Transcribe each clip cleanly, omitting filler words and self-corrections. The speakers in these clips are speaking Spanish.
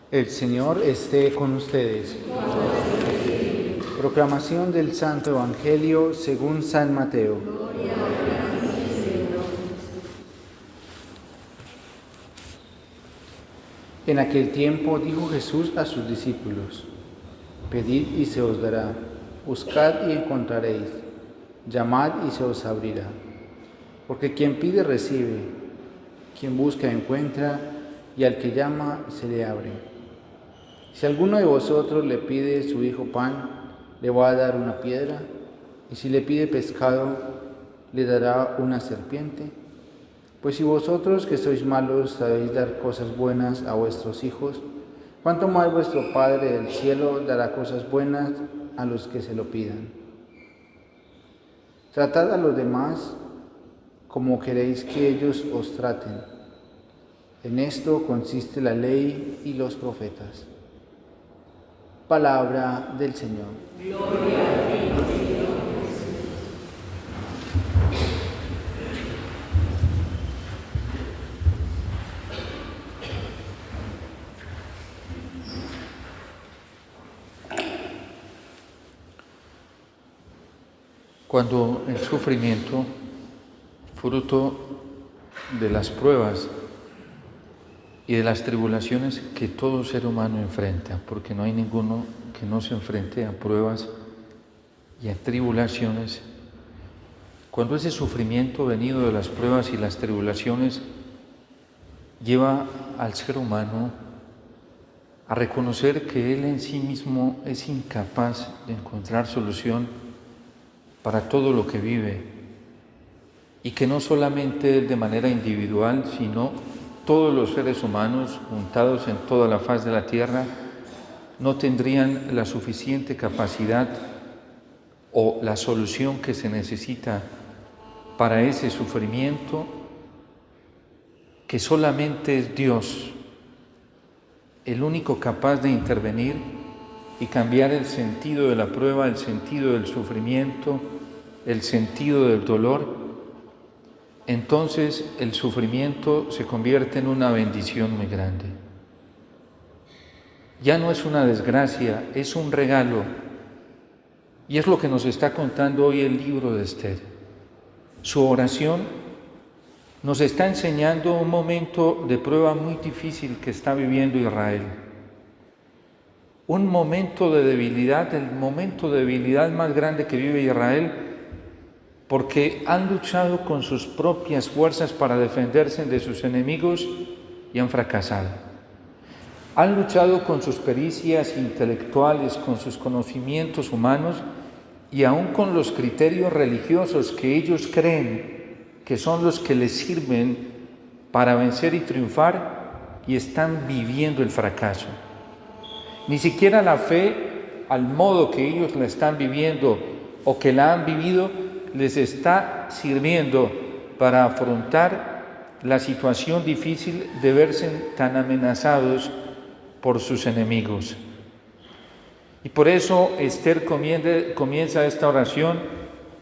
El Señor esté con ustedes. Proclamación del Santo Evangelio según San Mateo. En aquel tiempo dijo Jesús a sus discípulos: Pedid y se os dará, buscad y encontraréis, llamad y se os abrirá. Porque quien pide recibe, quien busca encuentra, y al que llama se le abre. Si alguno de vosotros le pide su hijo pan, le va a dar una piedra, y si le pide pescado, le dará una serpiente. Pues si vosotros que sois malos sabéis dar cosas buenas a vuestros hijos, ¿cuánto más vuestro Padre del cielo dará cosas buenas a los que se lo pidan? Tratad a los demás como queréis que ellos os traten. En esto consiste la ley y los profetas. Palabra del Señor. Gloria a ti, Señor Jesús. Cuando el sufrimiento, fruto de las pruebas y de las tribulaciones que todo ser humano enfrenta, porque no hay ninguno que no se enfrente a pruebas y a tribulaciones, cuando ese sufrimiento venido de las pruebas y las tribulaciones lleva al ser humano a reconocer que él en sí mismo es incapaz de encontrar solución para todo lo que vive, y que no solamente él de manera individual, sino todos los seres humanos juntados en toda la faz de la tierra no tendrían la suficiente capacidad o la solución que se necesita para ese sufrimiento, que solamente es Dios el único capaz de intervenir y cambiar el sentido de la prueba, el sentido del sufrimiento, el sentido del dolor. Entonces el sufrimiento se convierte en una bendición muy grande. Ya no es una desgracia, es un regalo. Y es lo que nos está contando hoy el libro de Esther. Su oración nos está enseñando un momento de prueba muy difícil que está viviendo Israel. Un momento de debilidad, el momento de debilidad más grande que vive Israel, porque han luchado con sus propias fuerzas para defenderse de sus enemigos y han fracasado. Han luchado con sus pericias intelectuales, con sus conocimientos humanos y aún con los criterios religiosos que ellos creen que son los que les sirven para vencer y triunfar, y están viviendo el fracaso. Ni siquiera la fe, al modo que ellos la están viviendo o que la han vivido, les está sirviendo para afrontar la situación difícil de verse tan amenazados por sus enemigos. Y por eso Esther comienza esta oración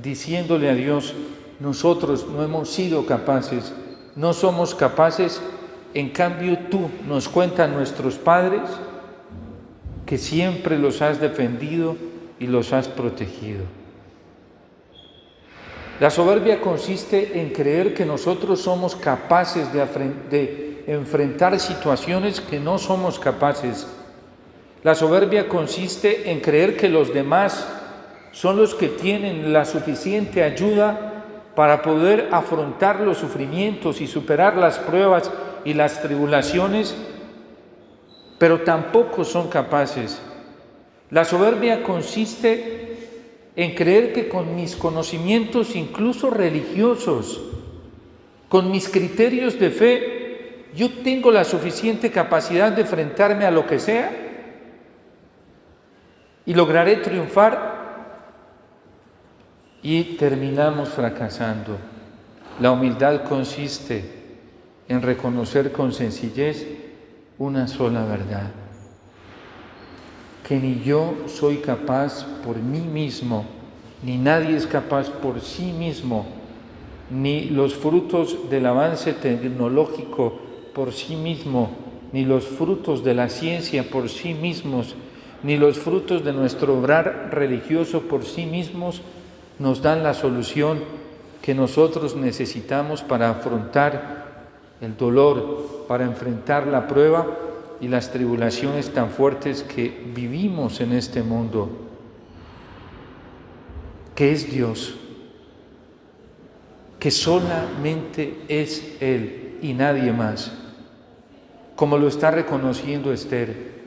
diciéndole a Dios: nosotros no hemos sido capaces, no somos capaces, en cambio tú, nos cuentan nuestros padres, que siempre los has defendido y los has protegido. La soberbia consiste en creer que nosotros somos capaces de enfrentar situaciones que no somos capaces. La soberbia consiste en creer que los demás son los que tienen la suficiente ayuda para poder afrontar los sufrimientos y superar las pruebas y las tribulaciones, pero tampoco son capaces. La soberbia consiste en creer que con mis conocimientos, incluso religiosos, con mis criterios de fe, yo tengo la suficiente capacidad de enfrentarme a lo que sea y lograré triunfar, y terminamos fracasando. La humildad consiste en reconocer con sencillez una sola verdad: que ni yo soy capaz por mí mismo, ni nadie es capaz por sí mismo, ni los frutos del avance tecnológico por sí mismo ni los frutos de la ciencia por sí mismos, ni los frutos de nuestro obrar religioso por sí mismos nos dan la solución que nosotros necesitamos para afrontar el dolor, para enfrentar la prueba y las tribulaciones tan fuertes que vivimos en este mundo, que es Dios, que solamente es Él y nadie más, como lo está reconociendo Esther.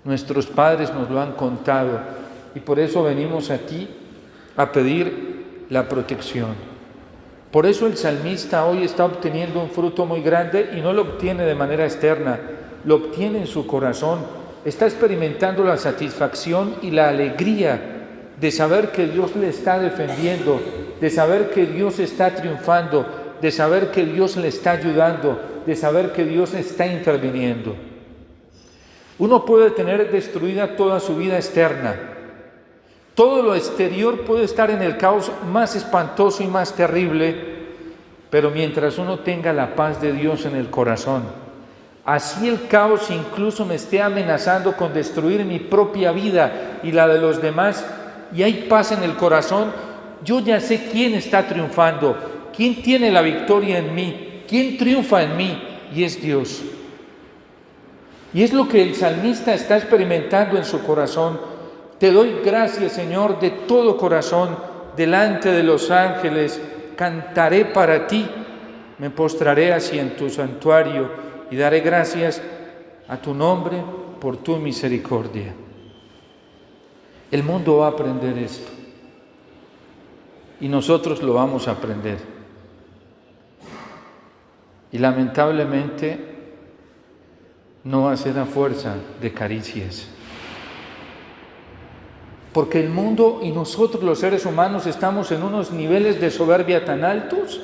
Nuestros padres nos lo han contado y por eso venimos aquí a pedir la protección. Por eso el salmista hoy está obteniendo un fruto muy grande y no lo obtiene de manera externa, lo obtiene en su corazón. Está experimentando la satisfacción y la alegría de saber que Dios le está defendiendo, de saber que Dios está triunfando, de saber que Dios le está ayudando, de saber que Dios está interviniendo. Uno puede tener destruida toda su vida externa. Todo lo exterior puede estar en el caos más espantoso y más terrible, pero mientras uno tenga la paz de Dios en el corazón, así el caos incluso me esté amenazando con destruir mi propia vida y la de los demás, y hay paz en el corazón, yo ya sé quién está triunfando, quién tiene la victoria en mí, quién triunfa en mí, y es Dios. Y es lo que el salmista está experimentando en su corazón. Te doy gracias, Señor, de todo corazón, delante de los ángeles, cantaré para ti, me postraré así en tu santuario y daré gracias a tu nombre por tu misericordia. El mundo va a aprender esto y nosotros lo vamos a aprender. Y lamentablemente no va a ser a fuerza de caricias. Porque el mundo y nosotros los seres humanos estamos en unos niveles de soberbia tan altos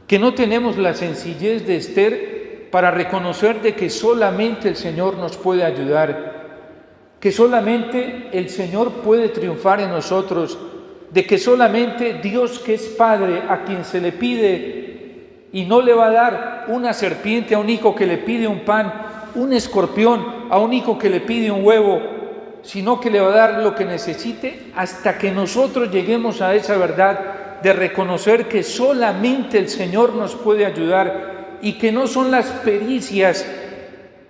que no tenemos la sencillez de Esther para reconocer de que solamente el Señor nos puede ayudar, que solamente el Señor puede triunfar en nosotros, de que solamente Dios, que es Padre, a quien se le pide y no le va a dar una serpiente a un hijo que le pide un pan, un escorpión a un hijo que le pide un huevo, sino que le va a dar lo que necesite hasta que nosotros lleguemos a esa verdad de reconocer que solamente el Señor nos puede ayudar y que no son las pericias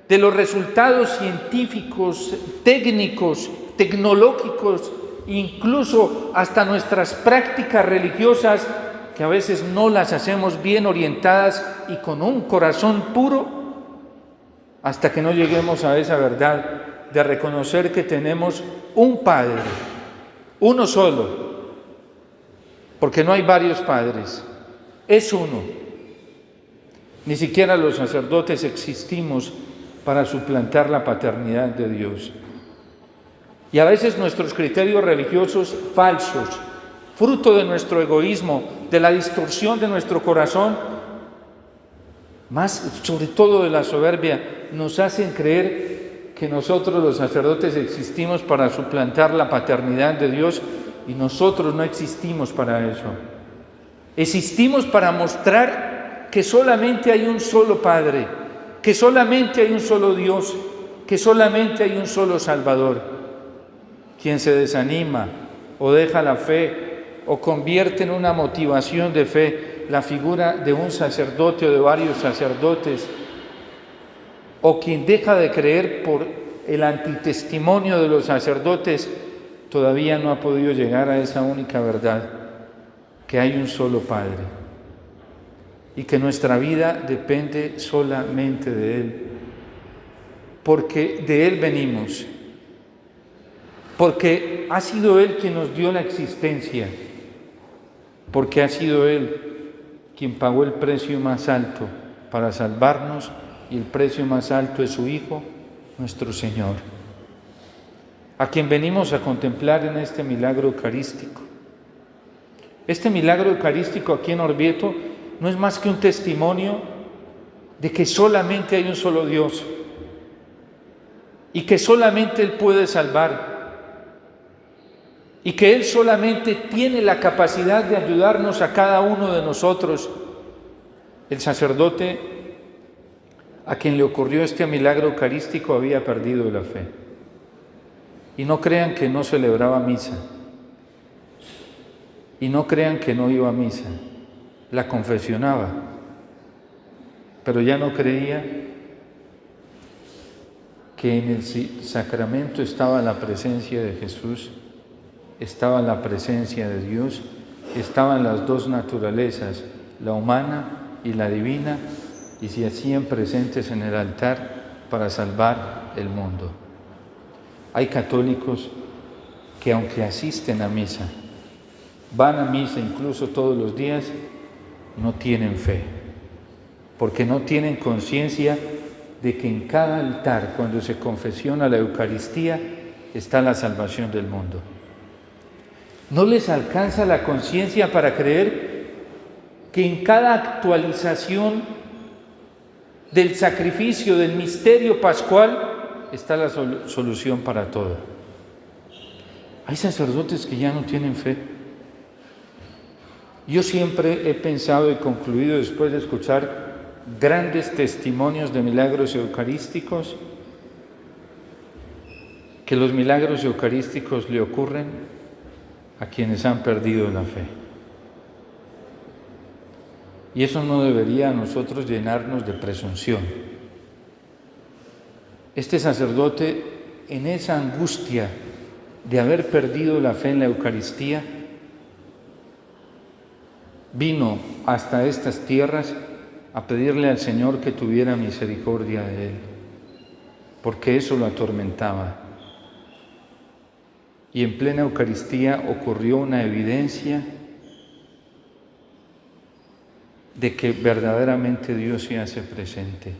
de los resultados científicos, técnicos, tecnológicos, incluso hasta nuestras prácticas religiosas, que a veces no las hacemos bien orientadas y con un corazón puro, hasta que no lleguemos a esa verdad de reconocer que tenemos un Padre, uno solo, porque no hay varios padres, es uno. Ni siquiera los sacerdotes existimos para suplantar la paternidad de Dios. Y a veces nuestros criterios religiosos falsos, fruto de nuestro egoísmo, de la distorsión de nuestro corazón, más sobre todo de la soberbia, nos hacen creer que nosotros los sacerdotes existimos para suplantar la paternidad de Dios y nosotros no existimos para eso. Existimos para mostrar que solamente hay un solo Padre, que solamente hay un solo Dios, que solamente hay un solo Salvador. Quien se desanima o deja la fe o convierte en una motivación de fe la figura de un sacerdote o de varios sacerdotes, o quien deja de creer por el antitestimonio de los sacerdotes, todavía no ha podido llegar a esa única verdad, que hay un solo Padre y que nuestra vida depende solamente de Él, porque de Él venimos, porque ha sido Él quien nos dio la existencia, porque ha sido Él quien pagó el precio más alto para salvarnos, y el precio más alto es su Hijo, nuestro Señor, a quien venimos a contemplar en este milagro eucarístico. Este milagro eucarístico aquí en Orvieto no es más que un testimonio de que solamente hay un solo Dios y que solamente Él puede salvar y que Él solamente tiene la capacidad de ayudarnos a cada uno de nosotros. El sacerdote a quien le ocurrió este milagro eucarístico había perdido la fe. Y no crean que no celebraba misa. Y no crean que no iba a misa. La confesionaba. Pero ya no creía que en el sacramento estaba la presencia de Jesús, estaba la presencia de Dios, estaban las dos naturalezas, la humana y la divina, y se hacían presentes en el altar para salvar el mundo. Hay católicos que aunque asisten a misa, van a misa incluso todos los días, no tienen fe, porque no tienen conciencia de que en cada altar, cuando se confesiona la Eucaristía, está la salvación del mundo. No les alcanza la conciencia para creer que en cada actualización del sacrificio, del misterio pascual, está la solución para todo. Hay sacerdotes que ya no tienen fe. Yo siempre he pensado y concluido, después de escuchar grandes testimonios de milagros eucarísticos, que los milagros eucarísticos le ocurren a quienes han perdido la fe. Y eso no debería a nosotros llenarnos de presunción. Este sacerdote, en esa angustia de haber perdido la fe en la Eucaristía, vino hasta estas tierras a pedirle al Señor que tuviera misericordia de él, porque eso lo atormentaba. Y en plena Eucaristía ocurrió una evidencia de que verdaderamente Dios se hace presente.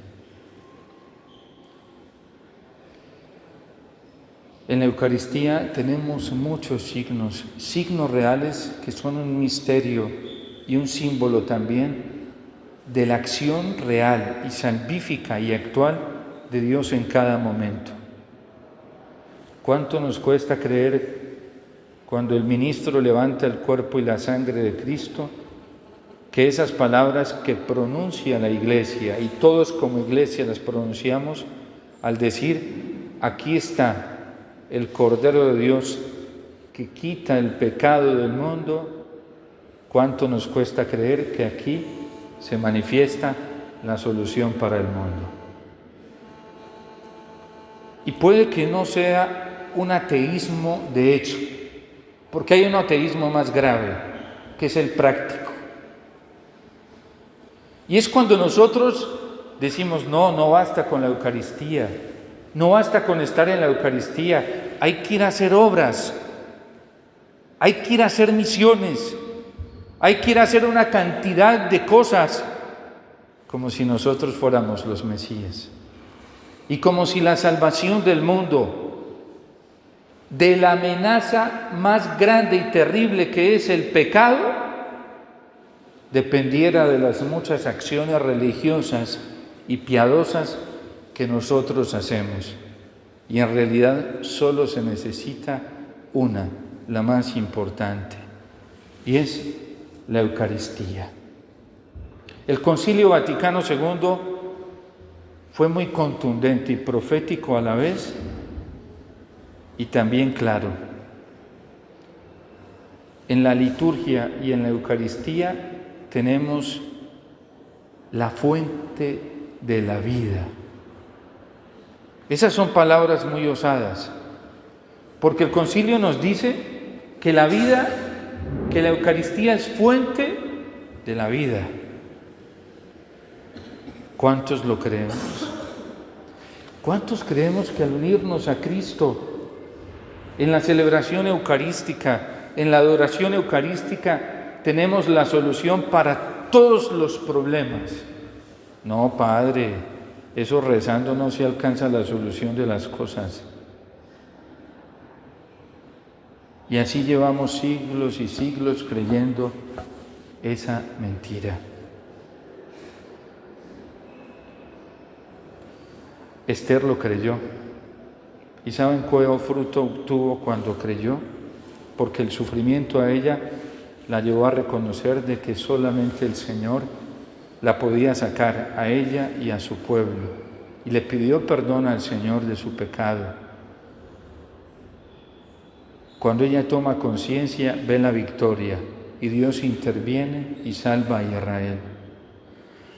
En la Eucaristía tenemos muchos signos reales que son un misterio y un símbolo también de la acción real y salvífica y actual de Dios en cada momento. ¿Cuánto nos cuesta creer cuando el ministro levanta el cuerpo y la sangre de Cristo, que esas palabras que pronuncia la Iglesia, y todos como Iglesia las pronunciamos, al decir, aquí está el Cordero de Dios que quita el pecado del mundo, cuánto nos cuesta creer que aquí se manifiesta la solución para el mundo? Y puede que no sea un ateísmo de hecho, porque hay un ateísmo más grave, que es el práctico. Y es cuando nosotros decimos, no basta con la Eucaristía, no basta con estar en la Eucaristía, hay que ir a hacer obras, hay que ir a hacer misiones, hay que ir a hacer una cantidad de cosas, como si nosotros fuéramos los Mesías. Y como si la salvación del mundo, de la amenaza más grande y terrible que es el pecado, dependiera de las muchas acciones religiosas y piadosas que nosotros hacemos. Y en realidad solo se necesita una, la más importante, y es la Eucaristía. El Concilio Vaticano II fue muy contundente y profético a la vez, y también claro. En la liturgia y en la Eucaristía tenemos la fuente de la vida. Esas son palabras muy osadas, porque el concilio nos dice que la vida, que la Eucaristía es fuente de la vida. ¿Cuántos lo creemos? ¿Cuántos creemos que al unirnos a Cristo en la celebración eucarística, en la adoración eucarística, tenemos la solución para todos los problemas? No, Padre, eso rezando no se alcanza la solución de las cosas. Y así llevamos siglos y siglos creyendo esa mentira. Esther lo creyó. ¿Y saben cuál fruto obtuvo cuando creyó? Porque el sufrimiento a ella la llevó a reconocer de que solamente el Señor la podía sacar a ella y a su pueblo, y le pidió perdón al Señor de su pecado. Cuando ella toma conciencia, ve la victoria, y Dios interviene y salva a Israel.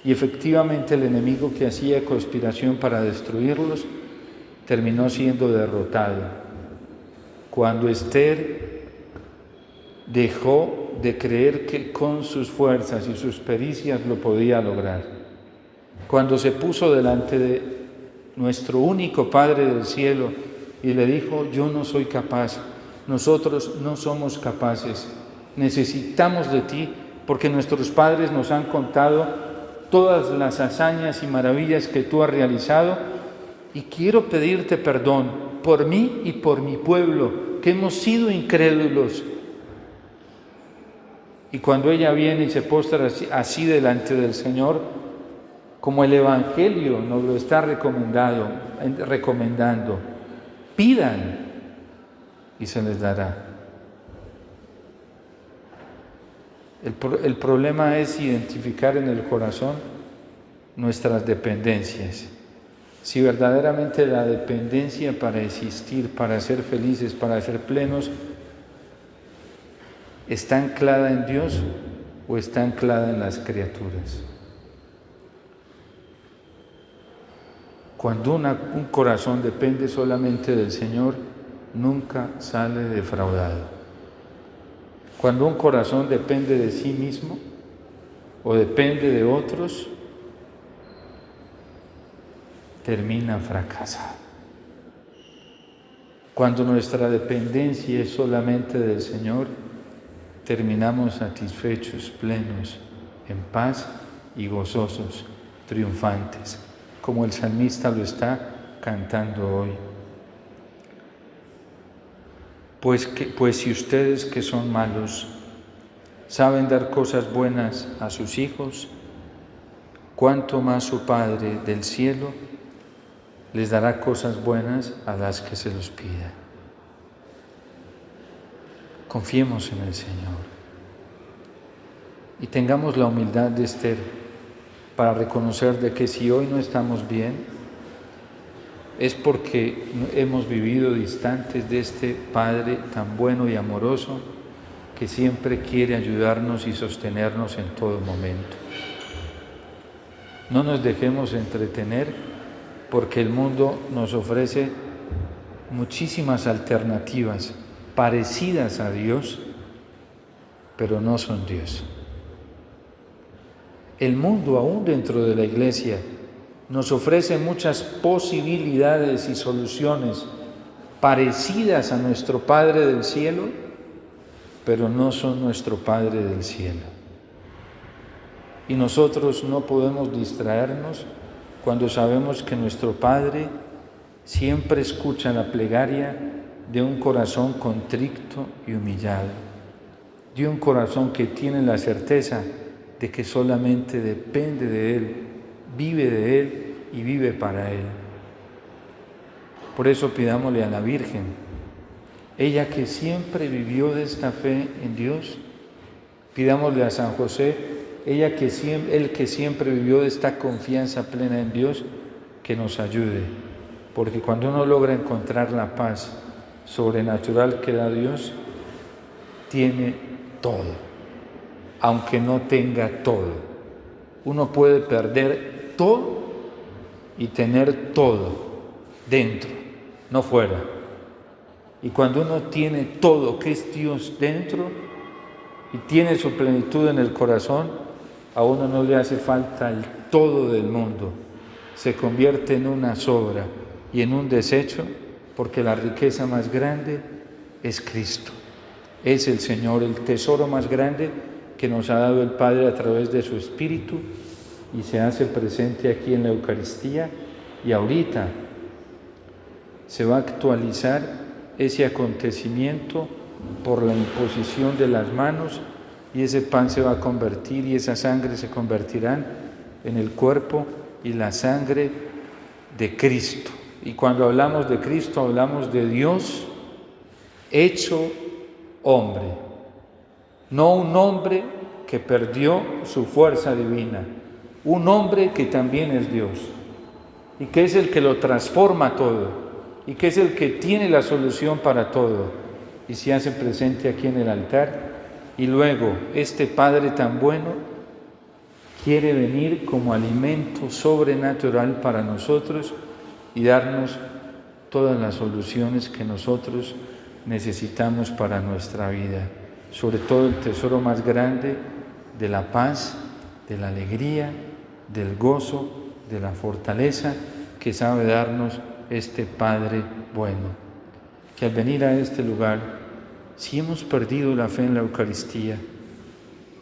Y efectivamente el enemigo que hacía conspiración para destruirlos terminó siendo derrotado. Cuando Esther dejó de creer que con sus fuerzas y sus pericias lo podía lograr, cuando se puso delante de nuestro único Padre del cielo y le dijo: yo no soy capaz, nosotros no somos capaces, necesitamos de ti, porque nuestros padres nos han contado todas las hazañas y maravillas que tú has realizado, y quiero pedirte perdón por mí y por mi pueblo, que hemos sido incrédulos. Y cuando ella viene y se postra así delante del Señor, como el Evangelio nos lo está recomendando, pidan y se les dará. El problema es identificar en el corazón nuestras dependencias. Si verdaderamente la dependencia para existir, para ser felices, para ser plenos, ¿está anclada en Dios o está anclada en las criaturas? Cuando un corazón depende solamente del Señor, nunca sale defraudado. Cuando un corazón depende de sí mismo o depende de otros, termina fracasado. Cuando nuestra dependencia es solamente del Señor, terminamos satisfechos, plenos, en paz y gozosos, triunfantes, como el salmista lo está cantando hoy. Pues si ustedes, que son malos, saben dar cosas buenas a sus hijos, cuánto más su Padre del cielo les dará cosas buenas a las que se los pida. Confiemos en el Señor y tengamos la humildad de Esther para reconocer de que si hoy no estamos bien, es porque hemos vivido distantes de este Padre tan bueno y amoroso que siempre quiere ayudarnos y sostenernos en todo momento. No nos dejemos entretener, porque el mundo nos ofrece muchísimas alternativas parecidas a Dios, pero no son Dios. El mundo, aún dentro de la Iglesia, nos ofrece muchas posibilidades y soluciones parecidas a nuestro Padre del cielo, pero no son nuestro Padre del cielo. Y nosotros no podemos distraernos cuando sabemos que nuestro Padre siempre escucha la plegaria de un corazón contrito y humillado, de un corazón que tiene la certeza de que solamente depende de Él, vive de Él y vive para Él. Por eso pidámosle a la Virgen, ella que siempre vivió de esta fe en Dios, pidámosle a San José, él que siempre vivió de esta confianza plena en Dios, que nos ayude, porque cuando uno logra encontrar la paz sobrenatural que da Dios, tiene todo, aunque no tenga todo. Uno puede perder todo y tener todo dentro, no fuera. Y cuando uno tiene todo, que es Dios, dentro, y tiene su plenitud en el corazón, a uno no le hace falta el todo del mundo. Se convierte en una sobra y en un desecho, porque la riqueza más grande es Cristo. Es el Señor, el tesoro más grande que nos ha dado el Padre a través de su Espíritu, y se hace presente aquí en la Eucaristía, y ahorita se va a actualizar ese acontecimiento por la imposición de las manos, y ese pan se va a convertir y esa sangre se convertirán en el cuerpo y la sangre de Cristo. Y cuando hablamos de Cristo, hablamos de Dios hecho hombre, no un hombre que perdió su fuerza divina, un hombre que también es Dios y que es el que lo transforma todo y que es el que tiene la solución para todo y se hace presente aquí en el altar. Y luego este Padre tan bueno quiere venir como alimento sobrenatural para nosotros y darnos todas las soluciones que nosotros necesitamos para nuestra vida, sobre todo el tesoro más grande de la paz, de la alegría, del gozo, de la fortaleza que sabe darnos este Padre bueno. Que al venir a este lugar, si hemos perdido la fe en la Eucaristía,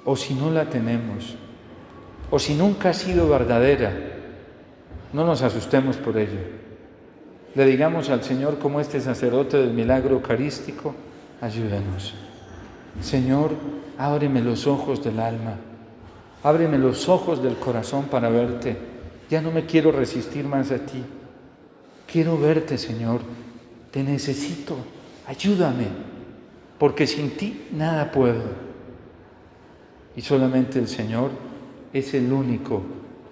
o si no la tenemos, o si nunca ha sido verdadera, no nos asustemos por ello. Le digamos al Señor, como este sacerdote del milagro eucarístico: ayúdanos. Señor, ábreme los ojos del alma, ábreme los ojos del corazón para verte. Ya no me quiero resistir más a ti. Quiero verte, Señor. Te necesito. Ayúdame, porque sin ti nada puedo. Y solamente el Señor es el único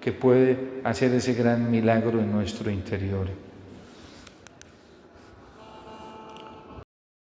que puede hacer ese gran milagro en nuestro interior.